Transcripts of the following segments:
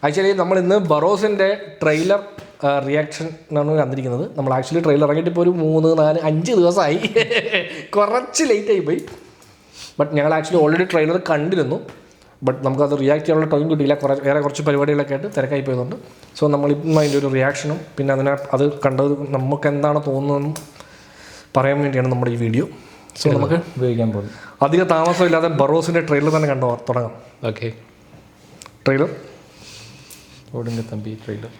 Actually നമ്മൾ ഇന്ന് ബറോസിൻ്റെ trailer reaction ആണ് കണ്ടിരിക്കുന്നത്. നമ്മൾ ആക്ച്വലി ട്രെയിലർ ഇറങ്ങിയിട്ട് ഇപ്പോൾ ഒരു 3-4-5 ദിവസമായി. കുറച്ച് ലേറ്റായി പോയി. ബട്ട് ഞങ്ങൾ ആക്ച്വലി ഓൾറെഡി ട്രെയിലർ കണ്ടിരുന്നു. ബട്ട് നമുക്കത് റിയാക്ട് ചെയ്യാനുള്ള ടൈം കിട്ടിയില്ല. വേറെ കുറച്ച് പരിപാടികളൊക്കെ ആയിട്ട് തിരക്കായി പോയതുകൊണ്ട്. സോ നമ്മളിപ്പം അതിൻ്റെ ഒരു റിയാക്ഷനും പിന്നെ അത് കണ്ടത് നമുക്ക് എന്താണ് തോന്നുന്നതെന്നും പറയാൻ വേണ്ടിയാണ് നമ്മുടെ ഈ വീഡിയോ. സോ നമുക്ക് ഉപയോഗിക്കാൻ പോകും. അധികം താമസമില്ലാതെ ബറോസിൻ്റെ ട്രെയിലർ തന്നെ തുടങ്ങാം. ഓക്കെ, ട്രെയിലർ ഓടുങ്ക തമ്പി ട്രെയിലർ.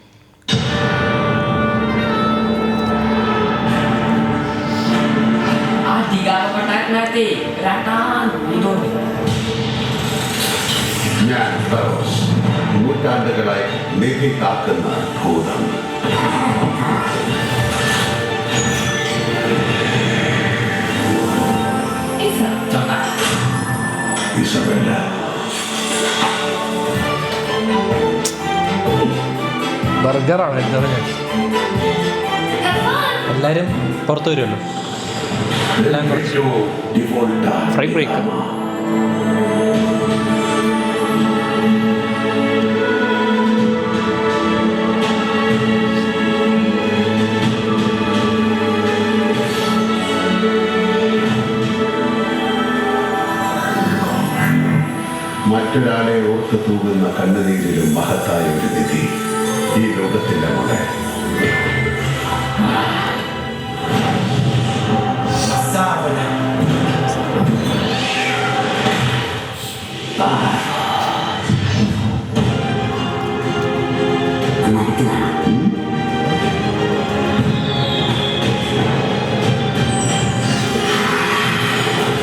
ഞാൻ ബറോസ്, നൂറ്റാണ്ടുകളായി നിധി കാക്കുന്ന ഭൂതം. ഇസബെല്ല, ബർഗറാണ് എടുത്തത്. എല്ലാവരും പുറത്തു വരുമല്ലോ. എല്ലാം കുറച്ച് ഫ്രൈ ബ്രേക്ക്. മറ്റൊരാളെ ഓർത്ത് തൂകുന്ന കണ്ണുനീരിലും മഹത്തായ ഒരു നിധി ഈ ലോകത്തിന്റെ മോളെ.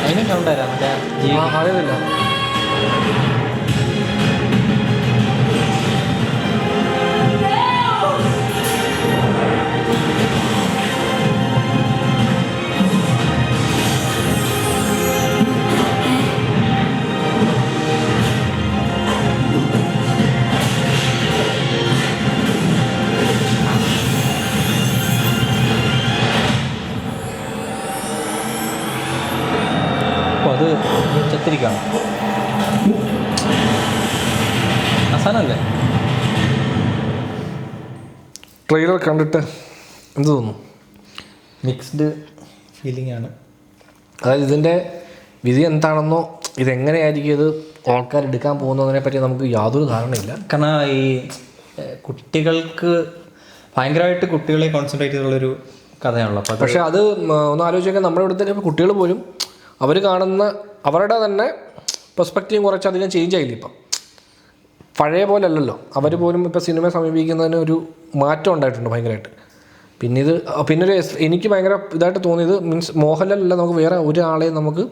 അതിനെ കണ്ടായിരുന്നു അറിയുന്നില്ല. അത് ചത്തിരിക്കാണ് അവസാനല്ലേ. ട്രെയിലർ കണ്ടിട്ട് എന്ത് തോന്നുന്നു? മിക്സ്ഡ് ഫീലിംഗ് ആണ്. അതായത് ഇതിൻ്റെ വിധി എന്താണെന്നോ ഇതെങ്ങനെയായിരിക്കും ഇത് ആൾക്കാർ എടുക്കാൻ പോകുന്നതിനെ പറ്റി നമുക്ക് യാതൊരു ധാരണയില്ല. കാരണം ഈ കുട്ടികൾക്ക് ഭയങ്കരമായിട്ട് കുട്ടികളെ കോൺസെൻട്രേറ്റ് ചെയ്തുള്ളൊരു കഥയാണല്ലോ. അപ്പോൾ പക്ഷേ അത് ഒന്ന് ആലോചിക്കാൻ നമ്മുടെ ഇവിടുത്തെ കുട്ടികൾ പോലും അവർ കാണുന്ന അവരുടെ തന്നെ പെർസ്പെക്റ്റീവ് കുറച്ചധികം ചേഞ്ച് ആയില്ല. ഇപ്പം പഴയ പോലെ അല്ലല്ലോ. അവർ പോലും ഇപ്പോൾ സിനിമ സമീപിക്കുന്നതിന് ഒരു മാറ്റം ഉണ്ടായിട്ടുണ്ട് ഭയങ്കരമായിട്ട്. പിന്നൊരു എനിക്ക് ഭയങ്കര ഇതായിട്ട് തോന്നിയത് മീൻസ് മോഹൻലാലല്ല, നമുക്ക് വേറെ ഒരാളെയും നമുക്ക്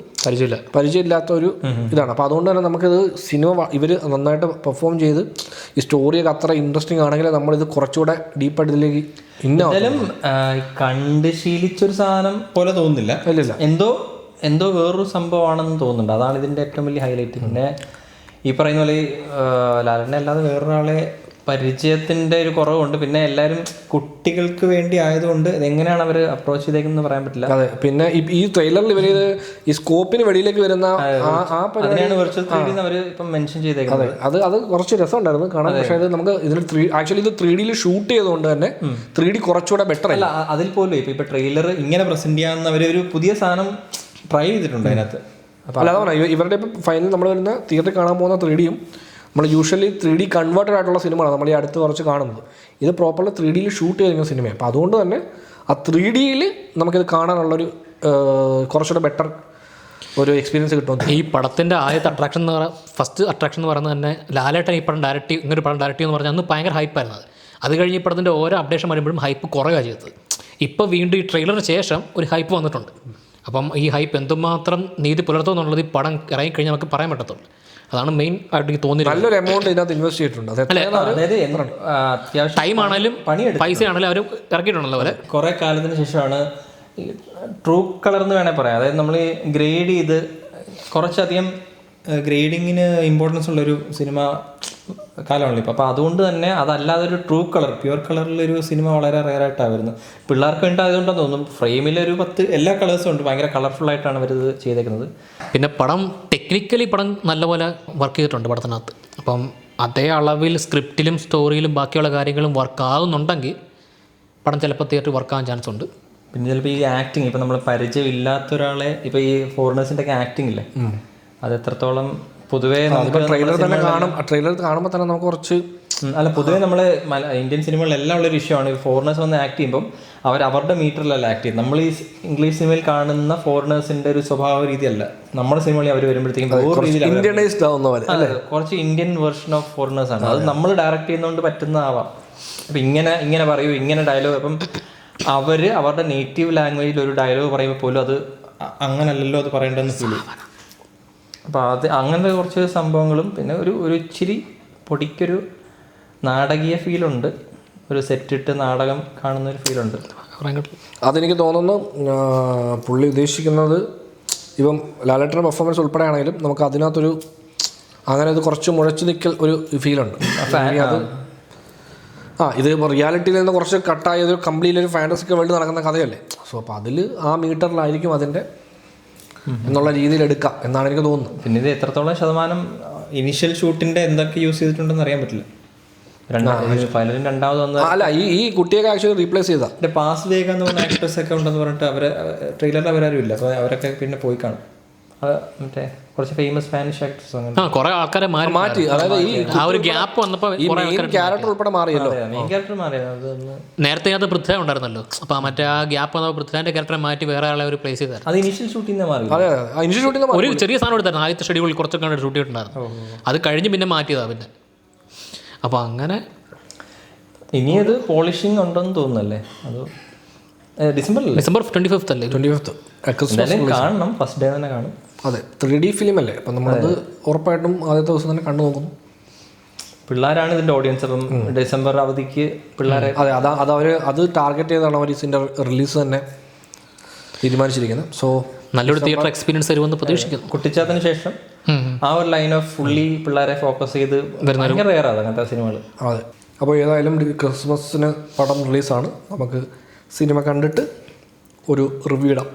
പരിചയമില്ലാത്ത ഒരു ഇതാണ്. അപ്പോൾ അതുകൊണ്ട് തന്നെ നമുക്കിത് സിനിമ ഇവർ നന്നായിട്ട് പെർഫോം ചെയ്ത് ഈ സ്റ്റോറിയൊക്കെ അത്ര ഇൻട്രസ്റ്റിംഗ് ആണെങ്കിൽ നമ്മളിത് കുറച്ചുകൂടെ ഡീപ്പായിട്ട് ഇതിലേക്ക് എന്തായാലും കണ്ട് ശീലിച്ചൊരു സാധനം പോലെ തോന്നുന്നില്ല. ഇല്ലില്ല, എന്തോ വേറൊരു സംഭവമാണെന്ന് തോന്നുന്നുണ്ട്. അതാണ് ഇതിൻ്റെ ഏറ്റവും വലിയ ഹൈലൈറ്റ്. പിന്നെ ഈ പറയുന്ന പോലെ ലാലനെ അല്ലാതെ വേറൊരാളെ പരിചയത്തിൻ്റെ ഒരു കുറവുണ്ട്. പിന്നെ എല്ലാവരും കുട്ടികൾക്ക് വേണ്ടി ആയതുകൊണ്ട് ഇതെങ്ങനെയാണ് അവർ അപ്രോച്ച് ചെയ്തേക്കുന്നത് പറയാൻ പറ്റില്ല. അതെ, പിന്നെ ഈ ട്രെയിലറിൽ ഇവർ ഈ സ്കോപ്പിന് വെളിയിലേക്ക് വരുന്ന അതിനെയാണ് വെർച്വൽ 3D അവർ ഇപ്പം മെൻഷൻ ചെയ്തേക്കുന്നത്. അത് കുറച്ച് രസമുണ്ടായിരുന്നു കാണാൻ. പക്ഷേ അത് നമുക്ക് ഇതിൽ ആക്ച്വലി ഇത് 3D ഷൂട്ട് ചെയ്തുകൊണ്ട് തന്നെ 3D കുറച്ചുകൂടെ ബെറ്റർ അല്ല. അതിൽ പോലും ഇപ്പം ട്രെയിലർ ഇങ്ങനെ പ്രസന്റ് ചെയ്യാവുന്ന അവരൊരു പുതിയ സാധനം ട്രൈ ചെയ്തിട്ടുണ്ട് അതിനകത്ത്. അല്ലാതെ ഇവരുടെ ഇപ്പം ഫൈനൽ നമ്മൾ വരുന്ന തിയേറ്ററിൽ കാണാൻ പോകുന്ന 3Dയും നമ്മൾ യൂഷ്വലി 3D കൺവേർട്ടഡ് ആയിട്ടുള്ള സിനിമയാണ് നമ്മൾ ഈ അടുത്ത് കുറച്ച് കാണുന്നത്. ഇത് പ്രോപ്പർലി 3D ഷൂട്ട് ചെയ്തിരിക്കുന്ന സിനിമയാണ്. അപ്പോൾ അതുകൊണ്ട് തന്നെ ആ 3D നമുക്കിത് കാണാനുള്ളൊരു കുറച്ചുകൂടെ ബെറ്റർ ഒരു എക്സ്പീരിയൻസ് കിട്ടും. ഈ പടത്തിൻ്റെ ആദ്യത്തെ അട്രാക്ഷൻ എന്ന് പറഞ്ഞാൽ ഫസ്റ്റ് അട്രാക്ഷൻ എന്ന് പറയുന്നത് തന്നെ ലാലേട്ടൻ ഈ പടം ഇങ്ങനൊരു പടം ഡയറക്റ്റ് എന്ന് പറഞ്ഞാൽ അന്ന് ഭയങ്കര ഹൈപ്പായിരുന്നത്. അത് കഴിഞ്ഞ് ഈ പടത്തിൻ്റെ ഓരോ അപ്ഡേഷൻ വരുമ്പോഴും ഹൈപ്പ് കുറയുകയാണ് ചെയ്തത്. ഇപ്പോൾ വീണ്ടും ഈ ട്രെയിലറിന് ശേഷം ഒരു ഹൈപ്പ് വന്നിട്ടുണ്ട്. അപ്പം ഈ ഹൈപ്പ് എന്തുമാത്രം നീതി പുലർത്തുമെന്നുള്ളത് ഈ പടം ഇറങ്ങിക്കഴിഞ്ഞാൽ നമുക്ക് പറയാൻ പറ്റത്തുള്ളൂ. അതാണ് മെയിൻ ആയിട്ട് എനിക്ക് തോന്നിയത്. നല്ലൊരു എമൗണ്ട് ഇതിനകത്ത് ഇൻവെസ്റ്റ് ചെയ്തിട്ടുണ്ട്. അതായത് ടൈം ആണെങ്കിലും പൈസ ആണെങ്കിലും അവർ ഇറക്കിയിട്ടുണ്ടല്ലോ. പോലെ കുറേ കാലത്തിന് ശേഷമാണ് ട്രൂ കളർ എന്ന് വേണേൽ പറയാം. അതായത് നമ്മൾ ഗ്രേഡ് ചെയ്ത് കുറച്ചധികം ഗ്രേഡിങ്ങിന് ഇമ്പോർട്ടൻസ് ഉള്ളൊരു സിനിമ കാലമാണല്ലോ ഇപ്പോൾ. അപ്പോൾ അതുകൊണ്ട് തന്നെ അതല്ലാതെ ഒരു ട്രൂ കളർ പ്യുവർ കളറിലൊരു സിനിമ വളരെ റെയറായിട്ടാണ് വരുന്നത്. പിള്ളേർക്ക് വേണ്ടി ആയതുകൊണ്ടാണ് തോന്നുന്നു. ഫ്രെയിമിലൊരു 10 എല്ലാ കളേഴ്സും ഉണ്ട്. ഭയങ്കര കളർഫുള്ളായിട്ടാണ് അവരിത് ചെയ്തേക്കുന്നത്. പിന്നെ പടം ടെക്നിക്കലി പടം നല്ലപോലെ വർക്ക് ചെയ്തിട്ടുണ്ട് പടത്തിനകത്ത്. അപ്പം അതേ അളവിൽ സ്ക്രിപ്റ്റിലും സ്റ്റോറിയിലും ബാക്കിയുള്ള കാര്യങ്ങളും വർക്ക് ആകുന്നുണ്ടെങ്കിൽ പടം ചിലപ്പോൾ തിയേറ്റർ വർക്കാകാൻ ചാൻസ് ഉണ്ട്. പിന്നെ ചിലപ്പോൾ ഈ ആക്ടിങ് ഇപ്പോൾ നമ്മൾ പരിചയമില്ലാത്ത ഒരാളെ ഇപ്പോൾ ഈ ഫോറിനേഴ്സിൻ്റെ ഒക്കെ ആക്ടിങ് ഇല്ലേ, അത് എത്രത്തോളം പൊതുവേ നമുക്ക് ട്രെയിലർ തന്നെ കാണും. ട്രെയിലർ കാണുമ്പോൾ തന്നെ നമുക്ക് കുറച്ച് അല്ല, പൊതുവേ നമ്മൾ ഇന്ത്യൻ സിനിമകളിലെല്ലാം ഉള്ളൊരു ഇഷ്യമാണ് ഈ ഫോറിനേഴ്സ് വന്ന് ആക്ട് ചെയ്യുമ്പം അവരുടെ മീറ്ററിലല്ല ആക്ട് ചെയ്യും. നമ്മൾ ഈ ഇംഗ്ലീഷ് സിനിമയിൽ കാണുന്ന ഫോറിനേഴ്സിൻ്റെ ഒരു സ്വഭാവ രീതിയല്ല നമ്മുടെ സിനിമകളിൽ അവർ വരുമ്പോഴത്തേക്കും ഇന്ത്യനൈസ്ഡ് ആവുന്ന പോലെ കുറച്ച് ഇന്ത്യൻ വെർഷൻ ഓഫ് ഫോറിനേഴ്സ് ആണ്. അത് നമ്മൾ ഡയറക്റ്റ് ചെയ്യുന്നതുകൊണ്ട് പറ്റുന്നതാവാം. അപ്പം ഇങ്ങനെ പറയൂ, ഇങ്ങനെ ഡയലോഗ്, അപ്പം അവരുടെ നേറ്റീവ് ലാംഗ്വേജിൽ ഒരു ഡയലോഗ് പറയുമ്പോൾ പോലും അത് അങ്ങനല്ലല്ലോ അത് പറയേണ്ടതെന്ന് ഫീൽ ചെയ്യും. അപ്പോൾ അത് അങ്ങനത്തെ കുറച്ച് സംഭവങ്ങളും പിന്നെ ഒരു ഇച്ചിരി പൊടിക്കൊരു നാടകീയ ഫീലുണ്ട്. ഒരു സെറ്റിട്ട് നാടകം കാണുന്ന ഒരു ഫീലുണ്ട്. അതെനിക്ക് തോന്നുന്നു പുള്ളി ഉദ്ദേശിക്കുന്നത് ഇപ്പം ലാലേട്ടൻ്റെ പെർഫോമൻസ് ഉൾപ്പെടെയാണെങ്കിലും നമുക്ക് അതിനകത്തൊരു അങ്ങനെ ഇത് കുറച്ച് മുഴച്ചു നിൽക്കൽ ഒരു ഫീലുണ്ട്. അത് ഇത് റിയാലിറ്റിയിൽ നിന്ന് കുറച്ച് കട്ടായത് കംപ്ലീറ്റ് ഒരു ഫാൻറ്റസിക്ക് വേണ്ടി നടക്കുന്ന കഥയല്ലേ. സോ അപ്പോൾ അതിൽ ആ മീറ്ററിലായിരിക്കും അതിൻ്റെ എന്നുള്ള രീതിയിൽ എടുക്കാം എന്നാണ് എനിക്ക് തോന്നുന്നത്. പിന്നെ ഇത് എത്രത്തോളം ശതമാനം ഇനീഷ്യൽ ഷൂട്ടിൻ്റെ എന്തൊക്കെ യൂസ് ചെയ്തിട്ടുണ്ടെന്ന് അറിയാൻ പറ്റില്ല. പലരും രണ്ടാമത് വന്ന അല്ല ഈ കുട്ടിയൊക്കെ ആക്ച്വലി റീപ്ലേസ് ചെയ്താൽ പാസ് ലേഖ എന്ന് പറഞ്ഞ ആക്ട്രസ് ഒക്കെ ഉണ്ടെന്ന് പറഞ്ഞിട്ട് ട്രെയിലറിൽ അവരാരും ഇല്ല. അപ്പോൾ അവരൊക്കെ പിന്നെ പോയി കാണും. അത് മറ്റേ കുറച്ച് ഫേമസ് സ്പാനിഷ് ആക്ട്രസ് അങ്ങനെ കുറെ ആൾക്കാരെ മാറ്റി. അതായത് ആ ഒരു ഗ്യാപ്പ് വന്നപ്പോൾ ക്യാരക്ടർ ഉൾപ്പെടെ മാറിയല്ലോ. മെയിൻ ക്യാരക്ടർ മാറിയത് നേരത്തെ അത് പൃഥ്വി ഉണ്ടായിരുന്നല്ലോ. അപ്പോൾ മറ്റേ ആ ഗ്യാപ്പ് വന്നപ്പോൾ പൃഥ്വിന്റെ ക്യാരക്ടറെ മാറ്റി വേറെ ആളെ ഒരു പ്ലേസ് ചെയ്തായിരുന്നു. അത് ഇനീഷ്യൽ ഷൂട്ടിൽ നിന്ന് മാറി. ഒരു ചെറിയ സാധനം എടുത്തായിരുന്നു. ആദ്യത്തെ ഷെഡ്യൂളിൽ കുറച്ചൊക്കെ ഷൂട്ട് ചെയ്തിട്ടുണ്ടായിരുന്നു. അത് കഴിഞ്ഞ് പിന്നെ മാറ്റിയതാണ് പിന്നെ. അപ്പോൾ അങ്ങനെ ഇനി അത് പോളിഷിങ് ഉണ്ടെന്ന് തോന്നുന്നല്ലേ. അത് ഡിസംബർ 25 അല്ലേ? 25 കാണണം. ഫസ്റ്റ് ഡേ തന്നെ കാണും. അതെ, 3D ഫിലിം അല്ലേ. അപ്പം നമ്മളത് ഉറപ്പായിട്ടും ആദ്യത്തെ ദിവസം തന്നെ കണ്ടു നോക്കുന്നു. പിള്ളേരാണ് ഇതിൻ്റെ ഓഡിയൻസ്. അപ്പം ഡിസംബർ അവധിക്ക് പിള്ളേരെ അത് ടാർഗറ്റ് ചെയ്താണ് അവർ ഇതിൻ്റെ റിലീസ് തന്നെ തീരുമാനിച്ചിരിക്കുന്നത്. സോ നല്ലൊരു തിയേറ്റർ എക്സ്പീരിയൻസ് തരുമെന്ന് പ്രതീക്ഷിക്കുന്നു. കുട്ടിച്ചാത്തന് ശേഷം ആ ഒരു ലൈൻ ഓഫ് ഫുള്ളി പിള്ളേരെ ഫോക്കസ് ചെയ്ത് ഭയങ്കര റെയറാണ് അങ്ങനത്തെ സിനിമകൾ. അതെ. അപ്പോൾ ഏതായാലും ക്രിസ്മസിന് പടം റിലീസാണ്. നമുക്ക് സിനിമ കണ്ടിട്ട് ഒരു റിവ്യൂ ഇടാം.